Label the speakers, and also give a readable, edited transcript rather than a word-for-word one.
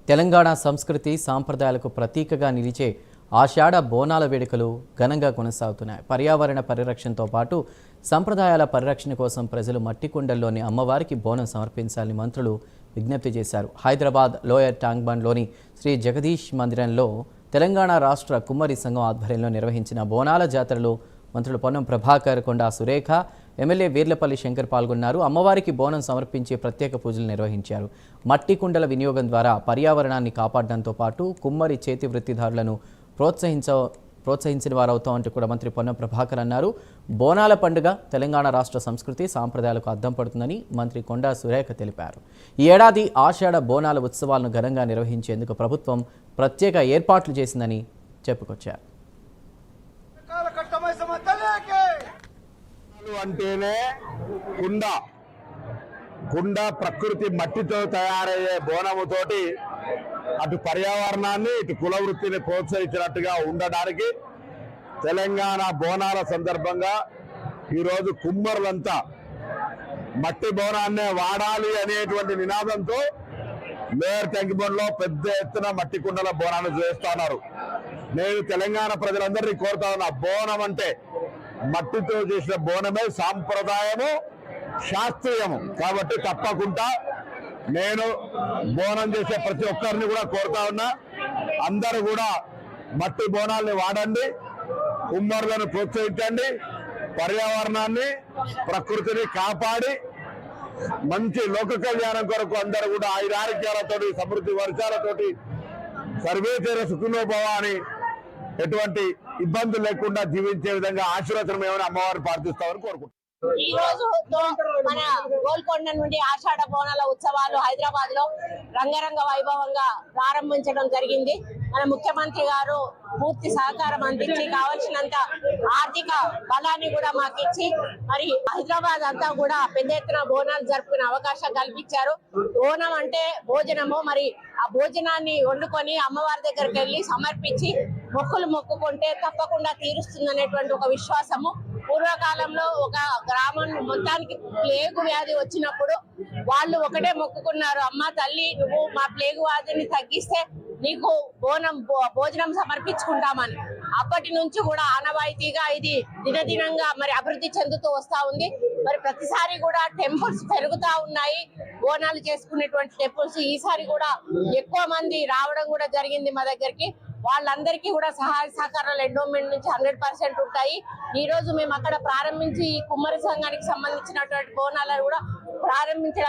Speaker 1: తెలంగాణ సంస్కృతి సాంప్రదాయాలకు ప్రతీకగా నిలిచే ఆషాఢ బోనాల వేడుకలు ఘనంగా కొనసాగుతున్నాయి. పర్యావరణ పరిరక్షణతో పాటు సంప్రదాయాల పరిరక్షణ కోసం ప్రజలు మట్టి కుండల్లోని అమ్మవారికి బోనం సమర్పించాలని మంత్రులు విజ్ఞప్తి చేశారు. హైదరాబాద్ లోయర్ ట్యాంక్బండ్లోని శ్రీ జగదీష్ మందిరంలో తెలంగాణ రాష్ట్ర కుమ్మరి సంఘం ఆధ్వర్యంలో నిర్వహించిన బోనాల జాతరలో మంత్రులు పొన్నం ప్రభాకర్, కొండా సురేఖ, ఎమ్మెల్యే వీర్లపల్లి శంకర్ పాల్గొన్నారు. అమ్మవారికి బోనం సమర్పించి ప్రత్యేక పూజలు నిర్వహించారు. మట్టి కుండల వినియోగం ద్వారా పర్యావరణాన్ని కాపాడడంతో పాటు కుమ్మరి చేతి వృత్తిదారులను ప్రోత్సహించిన వారవుతామంటూ కూడా మంత్రి పొన్నం ప్రభాకర్ అన్నారు. బోనాల పండుగ తెలంగాణ రాష్ట్ర సంస్కృతి సాంప్రదాయాలకు అద్దం పడుతుందని మంత్రి కొండా సురేఖ తెలిపారు. ఈ ఏడాది ఆషాఢ బోనాల ఉత్సవాలను ఘనంగా నిర్వహించేందుకు ప్రభుత్వం ప్రత్యేక ఏర్పాట్లు చేసిందని చెప్పుకొచ్చారు.
Speaker 2: అంటేనే కుండ ప్రకృతి మట్టితో తయారయ్యే బోనముతోటి అటు పర్యావరణాన్ని ఇటు కుల వృత్తిని ప్రోత్సహించినట్టుగా ఉండడానికి తెలంగాణ బోనాల సందర్భంగా ఈరోజు కుమ్మరులంతా మట్టి బోనాన్నే వాడాలి అనేటువంటి నినాదంతో లోయర్ ట్యాంక్బండ్లో పెద్ద ఎత్తున మట్టి కుండల బోనాన్ని చేస్తున్నారు. నేను తెలంగాణ ప్రజలందరినీ కోరుతా ఉన్నా, బోనం అంటే మట్టితో చేసిన బోనమే సాంప్రదాయము, శాస్త్రీయము. కాబట్టి తప్పకుండా నేను బోనం చేసే ప్రతి ఒక్కరిని కూడా కోరుతా ఉన్నా, అందరూ కూడా మట్టి బోనాల్ని వాడండి, కుమ్మరులను ప్రోత్సహించండి, పర్యావరణాన్ని ప్రకృతిని కాపాడి మంచి లోక కళ్యాణం కొరకు అందరూ కూడా ఆయురారోగ్యాలతోటి సమృద్ధి వర్షాలతోటి సర్వేతర సుఖినోభవ అని ఎటువంటి ఇబ్బందులు లేకుండా జీవించే విధంగా ఆశీర్వచనం ఏమైనా అమ్మవారిని ప్రార్థిస్తామని కోరుకుంటున్నాం.
Speaker 3: ఈ రోజు మన గోల్కొండ నుండి ఆషాఢ బోనాల ఉత్సవాలు హైదరాబాద్ లో రంగరంగ వైభవంగా ప్రారంభించడం జరిగింది. మన ముఖ్యమంత్రి గారు పూర్తి సహకారం అందించి కావలసినంత ఆర్థిక బలాన్ని కూడా మాకు ఇచ్చి మరి హైదరాబాద్ అంతా కూడా పెద్ద ఎత్తున బోనాలు జరుపుకునే అవకాశం కల్పించారు. బోనం అంటే భోజనము, మరి ఆ భోజనాన్ని వండుకొని అమ్మవారి దగ్గరికి వెళ్ళి సమర్పించి మొక్కులు మొక్కుకుంటే తప్పకుండా తీరుస్తుందనేటువంటి ఒక విశ్వాసము. పూర్వకాలంలో ఒక గ్రామం మొత్తానికి ప్లేగు వ్యాధి వచ్చినప్పుడు వాళ్ళు ఒకటే మొక్కుకున్నారు, అమ్మ తల్లి నువ్వు మా ప్లేగు వ్యాధిని తగ్గిస్తే నీకు భోజనం సమర్పించుకుంటామని. అప్పటి నుంచి కూడా ఆనవాయితీగా ఇది దినదినంగా మరి అభివృద్ధి చెందుతూ వస్తా ఉంది. మరి ప్రతిసారి కూడా టెంపుల్స్ పెరుగుతా ఉన్నాయి, బోనాలు చేసుకునేటువంటి టెంపుల్స్. ఈసారి కూడా ఎక్కువ మంది రావడం కూడా జరిగింది మా దగ్గరికి. వాళ్ళందరికీ కూడా సహాయ సహకారాలు ఎండోమెంట్ నుంచి 100% ఉంటాయి. ఈ రోజు మేము అక్కడ ప్రారంభించి కుమ్మరి సంఘానికి సంబంధించినటువంటి బోనాలను కూడా ప్రారంభించడం